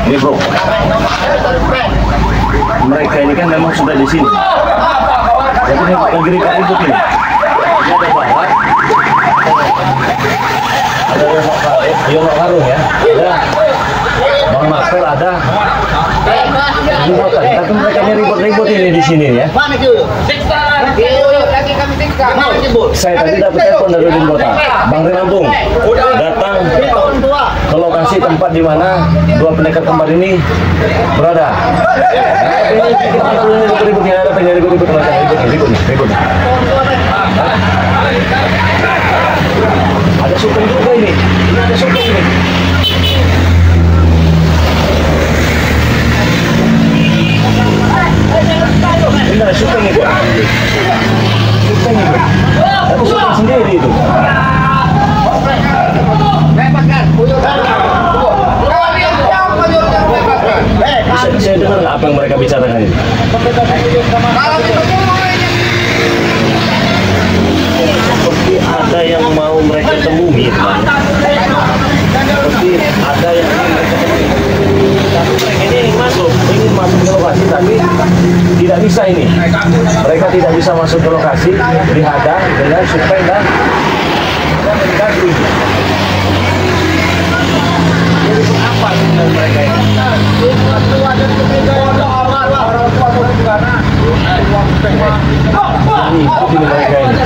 Ini bro, mereka ini kan memang sudah di sini. Jadi ini lagi ribut ini. Ini ada bahan, ada Yono Karung ya, ada Bang Master, ada tapi mereka ini ribut-ribut ini di sini ya. Saya tadi dapat telepon dari Kota Bang Rinaldo datang ke lokasi tempat di mana dua pendekar kembar ini berada. Ini ribut-ributnya, ada pengen ribut-ribut ribut. Ada sukun juga ini ada sukun ini. Ini ada sukun itu. Tapi sukun sendiri itu. Saya dengar nggak apa yang mereka bicarakan ini? Seperti ada yang mau mereka temui, seperti ada yang ingin mereka temui. Tapi mereka ini ingin masuk ke lokasi, tapi tidak bisa ini. Mereka tidak bisa masuk ke lokasi, dihadang dengan supeng dan mengganggu. Jadi apa dengan mereka ini? Ikuti mereka ini.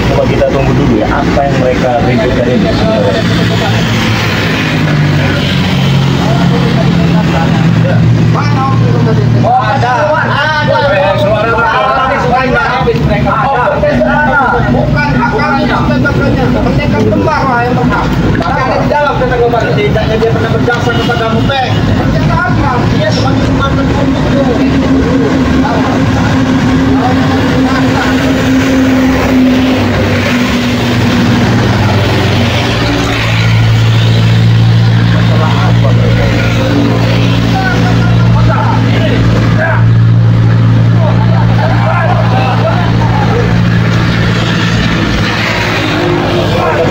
Coba kita tunggu dulu ya, apa yang mereka ributkan ini sebenarnya. Bukan pendekar kembar lah yang pernah. Tapi ada di dalam pendekar kembar. Tidaknya dia pernah berjasa kepada Mupeng. Penjagaan kan dia sebagai mantan pembunuh. Masalah apa mereka ini?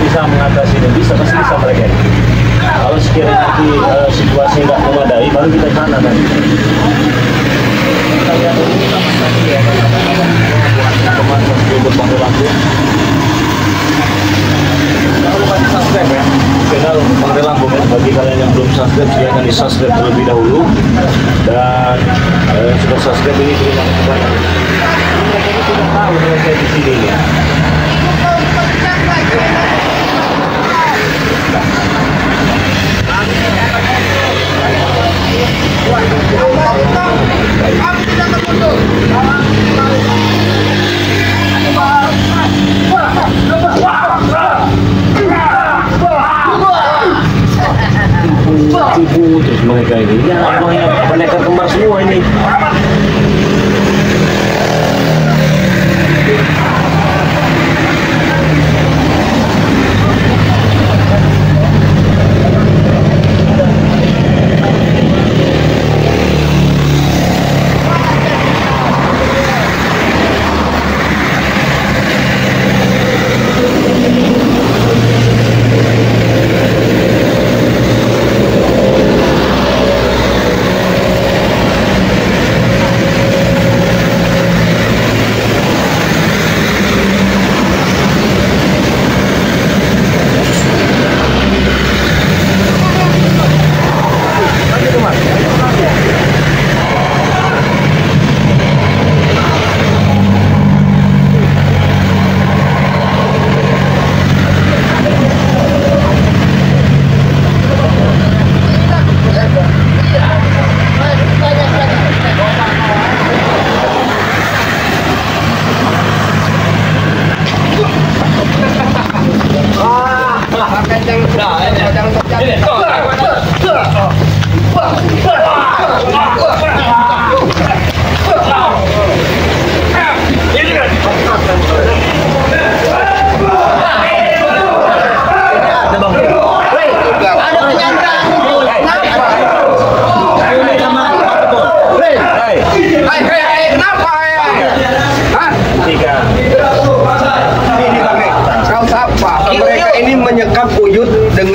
Bisa mengatasi ini, pasti bisa mereka. Kalau sekiranya nanti situasi nggak memadai, baru kita sana nanti. Kita lihat dulu sama tadi ya, teman-teman ribut Bang Rinaldo. Jangan lupa di subscribe ya, channel Bang Rinaldo ya. Bagi kalian yang belum subscribe, silahkan di subscribe terlebih dahulu. Dan sudah subscribe ini terima kasih banyak. Mereka ini tidak tahu mereka di sini ya. Terus mereka ini ya pendekar kembar semua ini.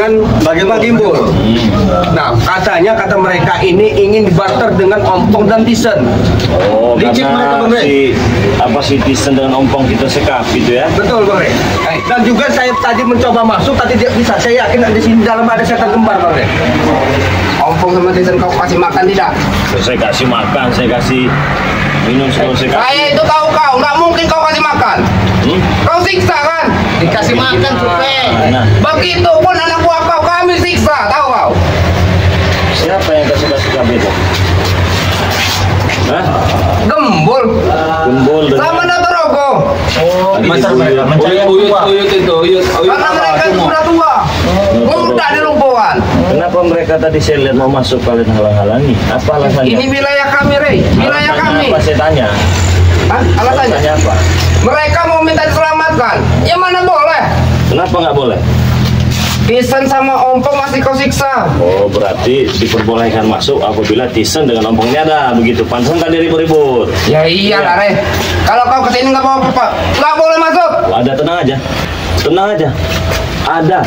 dengan Bang Gimbul. Nah, kata mereka ini ingin barter dengan Ompong dan Tisen. Oh, Licik mereka, Bang Rey. si Tisen dengan Ompong kita sekap gitu ya? Betul, Bang Rey. Dan juga saya tadi mencoba masuk, tadi tidak bisa. Saya yakin di sini dalam ada setan kembar, Bang Rey. Ompong sama Tisen kau kasih makan tidak? Saya kasih makan, saya kasih minum, saya kasih. Saya itu tahu kau, nggak mungkin kau kasih makan. Kau siksa kan? Dikasih makan supaya. Nah. Begitu pun anak buah kau kami siksa, tahu kau? Siapa yang kasih kami itu? Hah? Gembul. Gembul Sama Natorogo. Oh, Masa mereka Uyut itu. Karena mereka sudah tua. Mudah dilumpuhkan. Kenapa mereka tadi saya lihat mau masuk kalian halang-halangi? Apa alasannya? Ini wilayah kami, Rey. Wilayah kami. Apa saya tanya? Hah? Alasannya? Apa? Mereka mau minta diselamatkan. Ya mana boleh? Kenapa nggak boleh? Tisen sama Ompong masih kau siksa. Oh, berarti diperbolehkan masuk apabila Tisen dengan Ompongnya ada begitu. Pantesan tadi ribut-ribut. Ya iyalah, Rey. Kalau kau kesini nggak bawa apa-apa, nggak boleh masuk. Ada, tenang aja. Tenang aja. Ada.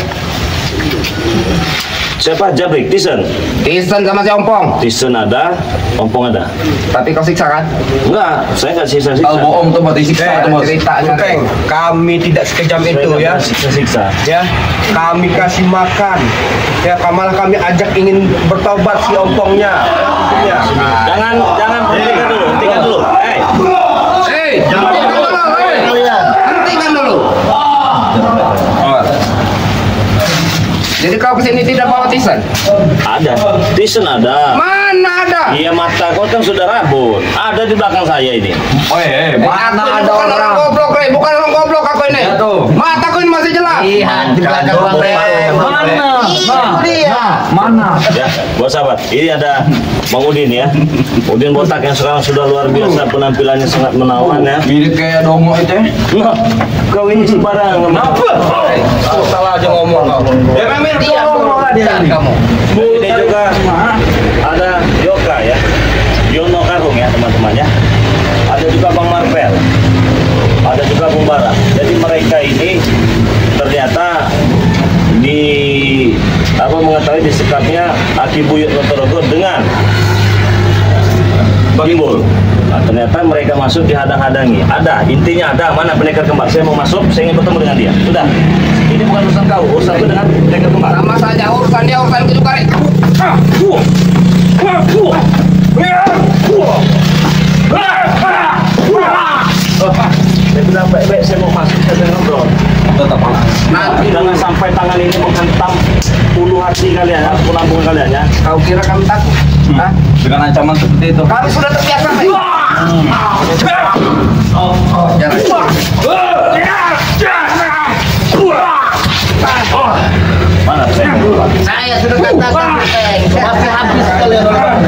Siapa? Jabrik, Tisen. Tisen sama si Ompong. Tisen ada, Ompong ada. Tapi kau siksa kan? Enggak, saya nggak siksa-siksa. Kalau bohong tuh berarti siksa tuh, Mas. Ceritanya, Rey. Kami tidak sekejam itu ya. Siksa-siksa. Ya, kami kasih makan. Ya, malah kami ajak ingin bertobat si Ompongnya. Ya. Jangan hentikan dulu. Jangan dulu, hentikan dulu. Jadi kau kesini tidak bawa Tisen? Ada. Tisen ada. Mana ada? Iya, mata kau kan sudah rabun. Ada di belakang saya ini. Mana ada orang goblok, Rey. Bukan orang goblok aku ini. Ya, tuh. Mataku ini masih jelas. Lihat di belakang Bang Rey. Mana? Ya, buat sahabat, ini ada Bang Udin ya. Udin botak yang sekarang sudah luar biasa, penampilannya sangat menawan ya. Mirip kayak dongo itu. Nah, kau ini sembarang. Apa? Salah aja ngomong kau. Ya kami Kamu. Ini juga ada Yoka ya, Yono Karung ya teman-temannya. Ada juga Bang Marvel, ada juga Bung Bara. Jadi mereka ini ternyata mengetahui disekapnya Aki Buyut Natorogo dengan Gimbul. Nah, ternyata mereka masuk dihadang-hadangi. Ada, intinya ada. Mana pendekar kembar? Saya mau masuk, saya ingin bertemu dengan dia. Sudah. Ini bukan urusan kau, urusanku dengan pendekar kembar. Sama saja urusan dia, urusanku juga, Rey. Saya bilang baik-baik, saya mau masuk, saya mau ngobrol. Tetap Nanti jangan sampai tangan ini menghentam ulu hati kalian, lambung kalian ya. Kau kira kami takut? Hah? dengan ancaman seperti itu. Kami sudah terbiasa, Rey. Mana saya? Saya sudah katakan, masih habis kalian orang.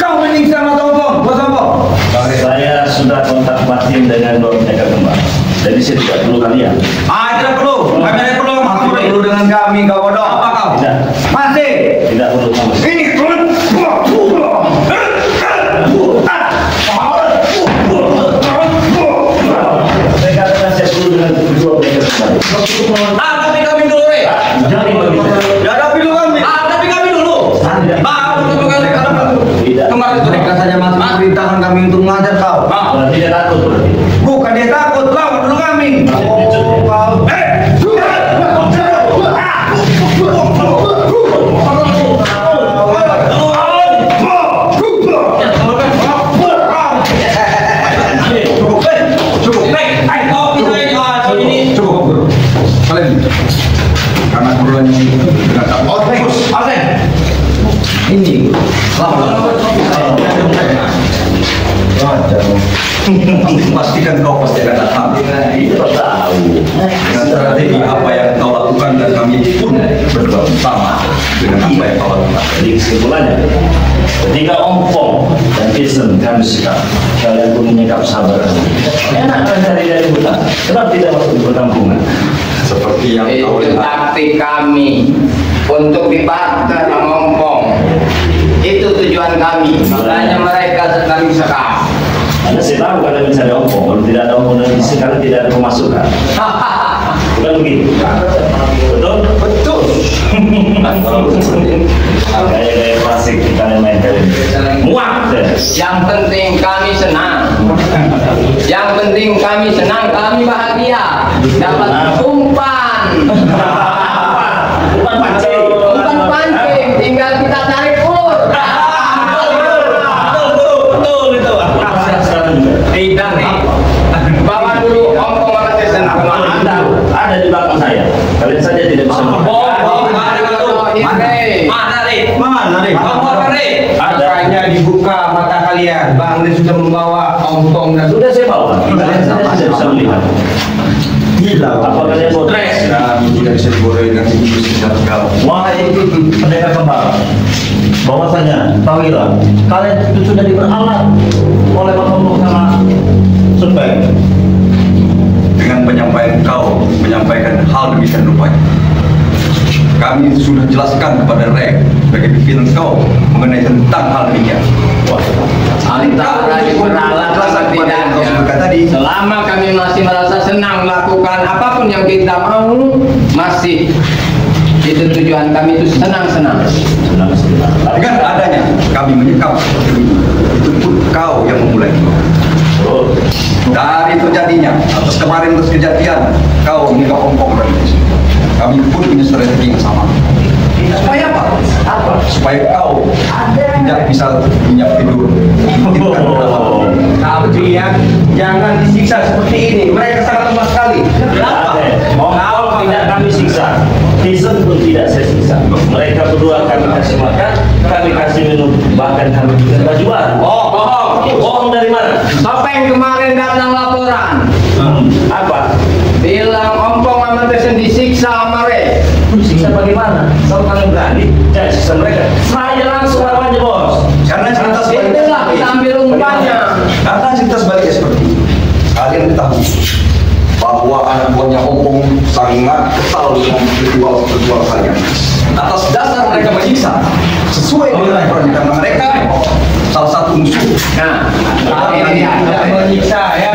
Kau menyiksa mata Ompong, bos Ompong. Saya sudah kontak batin dengan dua pendekar kembar. Jadi saya tidak perlu kalian. Tidak perlu. Kami tidak perlu. Masih perlu dengan kami, kau bodoh. Apa kau? Tidak. Masih. Tidak perlu sama sekali. Ini Saya katakan saya perlu dengan dua pendekar kembar. hadapi kami dulu, Rey. Jadi begitu. Hadapi dulu kami. Hadapi kami dulu. Tidak. Kemarin itu katanya masih perintahkan kami untuk mengajar kau. Berarti dia takut berarti. Bukan dia takut, lawan dulu kami. Oh, kau. Karena kebetulan ini ini pastikan kau pasti akan datang. Itu tahu. Dengan strategi apa yang kau lakukan dan kami pun berdoa bersama dengan apa yang kau lakukan. Jadi kesimpulannya, ketika Ompong dan Tisen kami sikap, kalian pun menyikap sabar. Enak kalian cari dari hutan. Kenapa tidak masuk di perkampungan? Seperti yang kau Itu lihat. taktik kami untuk dibarter sama Ompong. Itu tujuan kami. Makanya mereka sedang sekap. Karena saya tahu kalian mencari Ompong. Kalau tidak ada Ompong dan Tisen, kalian tidak ada pemasukan. bilang begitu. Betul? Betul. Gaya-gaya klasik kita main kali ini. Muak deh. Yang penting kami senang. Yang penting kami senang, kami bahagia. Dapat umpan. Umpan pancing. Umpan pancing, tinggal kita tarik ulur. Betul itu. Tidak nih. Bawa dulu ompong sama tesen. Ada di belakang saya. Kalian saja tidak bisa Ada. Makanya dibuka mata kalian. Bang Ri sudah membawa ompong dan sudah saya bawa. Kalian saja tidak bisa melihat. gila. Apa kalian mau stres? Kami tidak bisa dibodohi dengan tinggi sejak kau. Wahai pendekar kembal, bahwasanya tahuilah kalian itu sudah diperalat oleh Bapak sama Supeng. Dengan penyampaian kau menyampaikan hal demikian rupanya, kami sudah jelaskan kepada Rek sebagai pimpinan kau mengenai tentang hal demikian. Antara diperalat sama tidaknya, tadi. selama kami masih merasa senang melakukan apapun yang kita mau, masih itu tujuan kami itu senang-senang. Dengan adanya kami menyekap seperti itu pun kau yang memulai. Dari terjadinya atas kemarin terus kejadian kau menyekap ompong dan kami pun punya strategi yang sama. Supaya apa? Supaya kau tidak bisa minyak tidur. Tapi ya, jangan disiksa seperti ini. Mereka sangat lemah sekali. Kenapa? Mau tidak kami siksa, Jason pun tidak saya siksa. Mereka berdua kami kasih makan, kami kasih minum, bahkan kami juga baju baru. Bohong dari mana? Topeng kemarin datang laporan, Apa? bilang ompong sama Tesen disiksa sama Rek. Siksa bagaimana? Kalau kalian berani, jangan siksa mereka. Saya langsung lawan aja bos. Karena cerita Itulah kita ambil umpannya. Karena cerita sebaliknya seperti ini. Kalian ketahui bahwa anak buahnya Ompong sangat kesal dengan ritual kalian. Atas dasar mereka menyiksa sesuai dengan aturan karena mereka salah satu musuh. Nah, Ini menyiksa ya.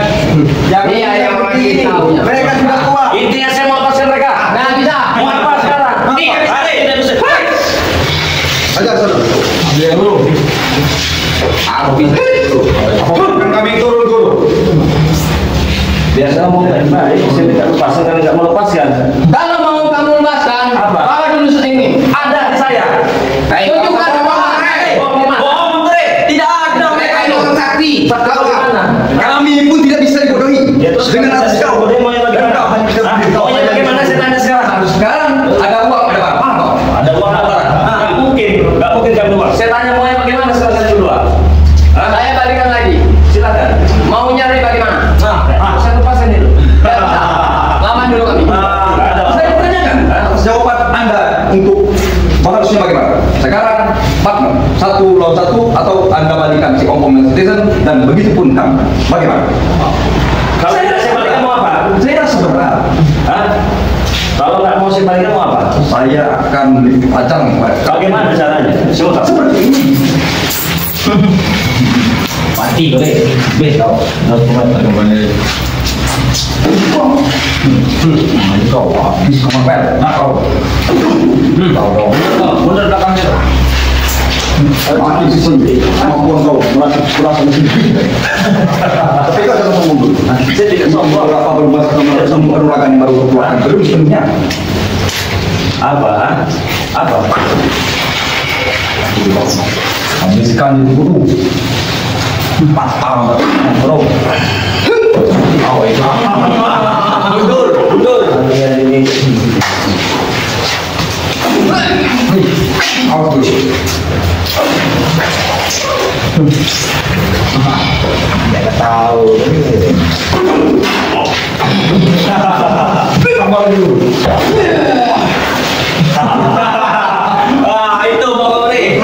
iya yang mengasih tahunya. Mereka tidak kuat. Intinya saya mau lepaskan mereka. Nah, bisa. Mau apa sekarang? Tidak bisa. Ajar sana. Aku bisa. Kan kami turun guru. Biasa mau baik-baik, saya tidak lepaskan karena tidak mau lepaskan. Kalau mau kamu lepaskan, Apa? bawa dulu ini. Ada di saya. Tunjukkan uang Rek. Bohong menteri. Tidak ada. Mereka itu orang sakti. Kalau gimana? Kami pun tidak bisa dibodohi. Ya, terus Dengan atas kau. Dia mau yang bagaimana? Dan kau hanya bisa Hah? berdiri. Maunya bagaimana saya tanya sekarang? Sekarang ada uang, ada apa? Ada uang apa? Nggak mungkin kami uang. Saya tanya maunya bagaimana sekarang saya berdua? Saya balikan lagi. Silakan. Mau nyari bagaimana? Saya lepaskan itu. Lama dulu kami. Nggak ada. Saya bertanyakan atas jawaban Anda untuk harusnya bagaimana? Sekarang partner, 1 lawan 1 atau Anda balikan si Ompong dan Citizen dan begitu pun kami. Bagaimana? Kalau tidak saya balikan mau apa? Saya rasa berat. Hah? Kalau nggak mau saya balikan mau apa? Saya akan beli pajang. Bagaimana caranya? Coba. Seperti ini. Mati boleh. Bes kau. Nak kemana kembali? Kau habis kemana? Nah kau. Kau dong. Mundur belakangnya. Mati di sini. Kemampuan kau merasa di sini. Tapi kau jangan mundur. Saya tidak sombong. Beberapa berubah sama perulagan yang baru keluarkan belum sepenuhnya. Apa? Apa? Habiskan itu guru. 4 tahun bro. Oh itu. Mundur. Kalian ini. Awas dulu. Tidak tahu. Tambah dulu. Itu mau beri.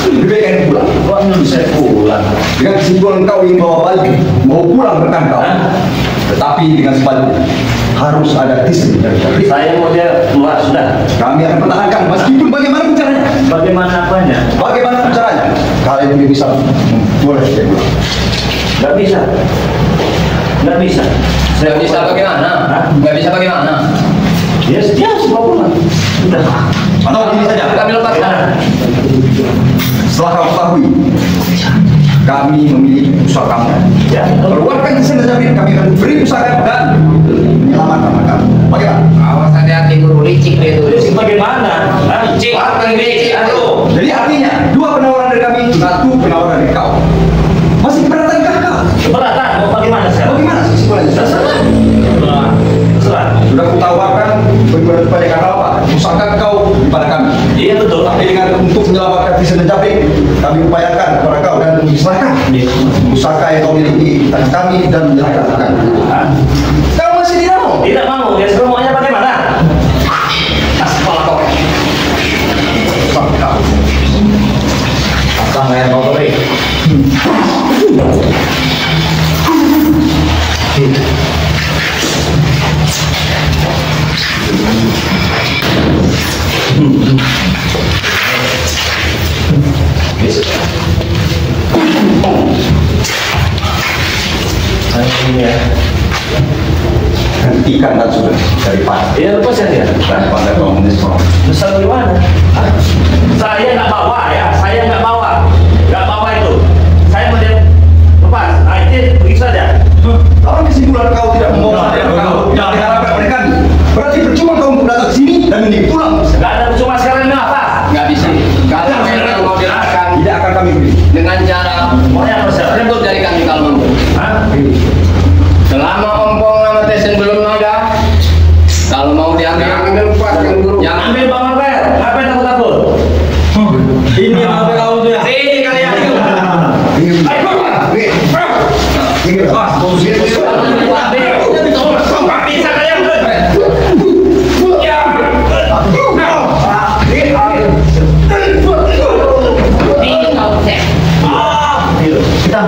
Lebih kan pulang. Kok bisa pulang? Dengan kesimpulan kau ingin bawa balik, mau pulang rekan kau. Tetapi dengan sebaliknya harus ada tisi dari kami. Saya mau dia keluar sudah. Kami akan pertahankan meskipun bagaimana caranya. Bagaimana apanya? Bagaimana caranya? Kalian tidak bisa boleh dia pulang. Nggak bisa. Nggak bisa. Nggak bisa bagaimana? Nggak bisa bagaimana? Yes, dia semua pulang. Sudah. Atau gini saja, Kami lepaskan. setelah kamu ketahui, kami memiliki pusaka. Ya. Keluarkan senjata kami akan beri pusaka dan menyelamatkan kamu. Bagaimana? Awas hati-hati guru licik dia itu. Terus bagaimana? Licik, licik, aduh. Jadi artinya, 2 penawaran dari kami, 1 penawaran dari kau. Masih keberatan kau? Keberatan. Mau bagaimana sekarang? Bagaimana kesimpulannya? Terserah. Sudah kutawarkan bagaimana kepada kata apa? Pusaka kau kepada kami. Iya betul. Tapi dengan untuk menyelamatkan Vincent dan Japik, kami upayakan kepada kau dan diserahkan pusaka yang kau miliki dan kami dan menyerahkan. Kau masih tidak mau? Tidak mau. Ya sekarang maunya bagaimana? Aspal kau. Pusaka kau. Apa nggak yang mau beri? Hentikan dan sudah daripada Iya lepas ya dia. daripada kau menyesal. Besar gimana? Hah? Saya nggak bawa ya. Saya nggak bawa. Nggak bawa itu. Saya mau dia lepas. Nah, itu pergi saja. Kalau kesimpulan kau tidak membawa kau tidak diharapkan oleh kami, berarti percuma kau datang ke sini dan ini pulang. Nggak ada cuma sekarang ini apa? Nggak bisa. Kalau memang mau dilakukan Tidak akan kami beri. dengan cara Maunya apa sekarang? rebut dari kami kalau mampu. Hah? Selama ompong nama Tesen belum ada, kalau mau diambil yang Ambil Bang Marvel. Ngapain takut-takut? Ini yang apa kau tuh ya? sini kalian. Ayo. Bisa kalian? Ini kau cek. Kita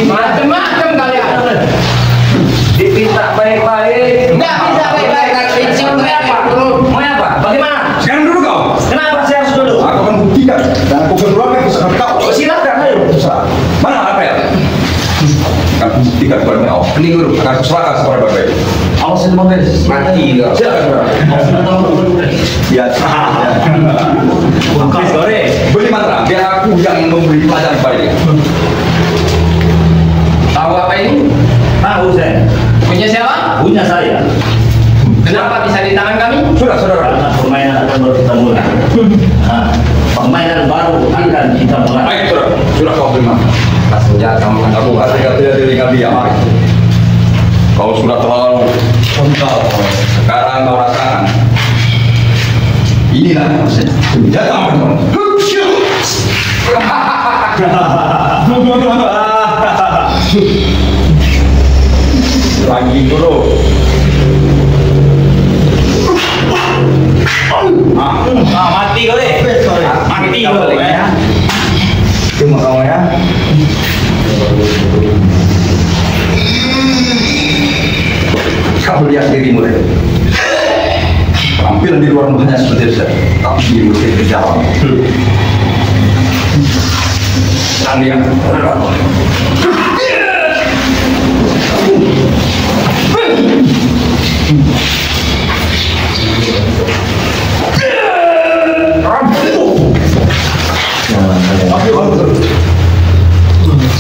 Macam-macam kalian. dipinta baik-baik. Nggak bisa baik-baik. Prinsip apa? Mau apa? Bagaimana? Sekarang duduk kau. Kenapa saya harus duduk? Aku akan buktikan dan aku akan keluarkan pusaka kau. Oh, silakan, ayo. Terserah. Mana apa ya? Akan aku buktikan kepada kau. Ini guru akan aku serahkan kepada bapak. Awas itu Bang Beres. Mati kau. Silakan. Ya. Bukan sore. Beli mantra, biar aku yang memberi pelajaran kepada dia. Tahu apa ini? Tahu saya. Punya siapa? Punya saya. Kenapa bisa di tangan kami? Sudah, saudara. Karena permainan akan baru kita mulai. Nah, permainan baru akan kita mulai. Baik, saudara. Sudah kau terima. Senjata Aku harga tidak tinggal diam. Kau sudah terlalu kental. Sekarang kau rasakan. Inilah senjata teman. Lagi bro. Mati kau deh. Mati kau ya. Cuma kau ya. Kau lihat dirimu deh. Tampilan di luar rumahnya seperti itu, tapi dirimu di dalam. Dan dia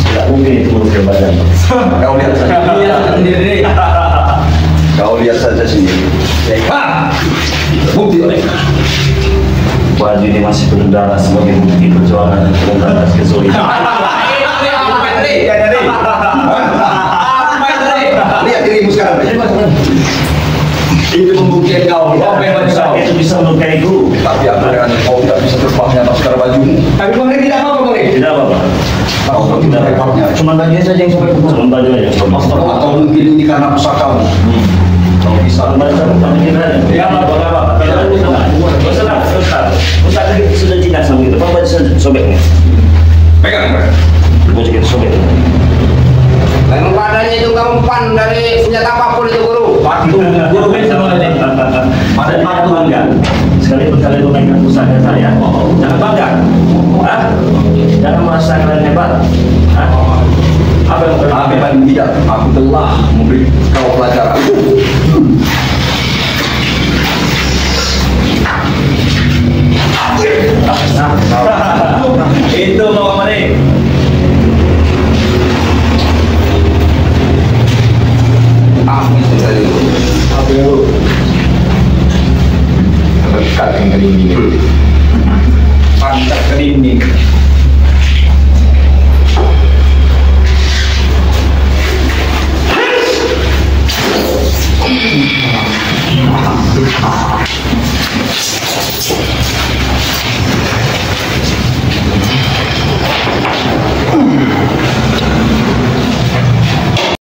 Tidak mungkin itu menurut badan. kau lihat saja. Kau lihat saja sendiri. Bukti. Baju ini masih penuh darah sebagai bukti perjuangan dan pemberantas kezaliman. Lihat dirimu sekarang. Itu membuktikan kau. Itu bisa melukaiku. Tapi apa dengan kau tidak bisa terbangnya masker bajumu? Tapi Bang tidak mau Bang. Tidak apa-apa. Kau tidak terbangnya. Cuma bajunya saja yang sampai pukul. Cuma baju aja. Atau mungkin ini karena pusakamu. Kau bisa. Ya apa-apa. Ustaz sudah cinta sama kita. Pak baju sobeknya. Pegang. Gue sedikit sobek. Memang padanya itu gampang dari senjata apapun itu guru. Waktu guru sama ini. Pada waktu enggak. Sekalipun kalian memainkan usaha saya, jangan bangga. Jangan merasa kalian hebat. Tapi paling tidak, aku telah memberi kau pelajaran.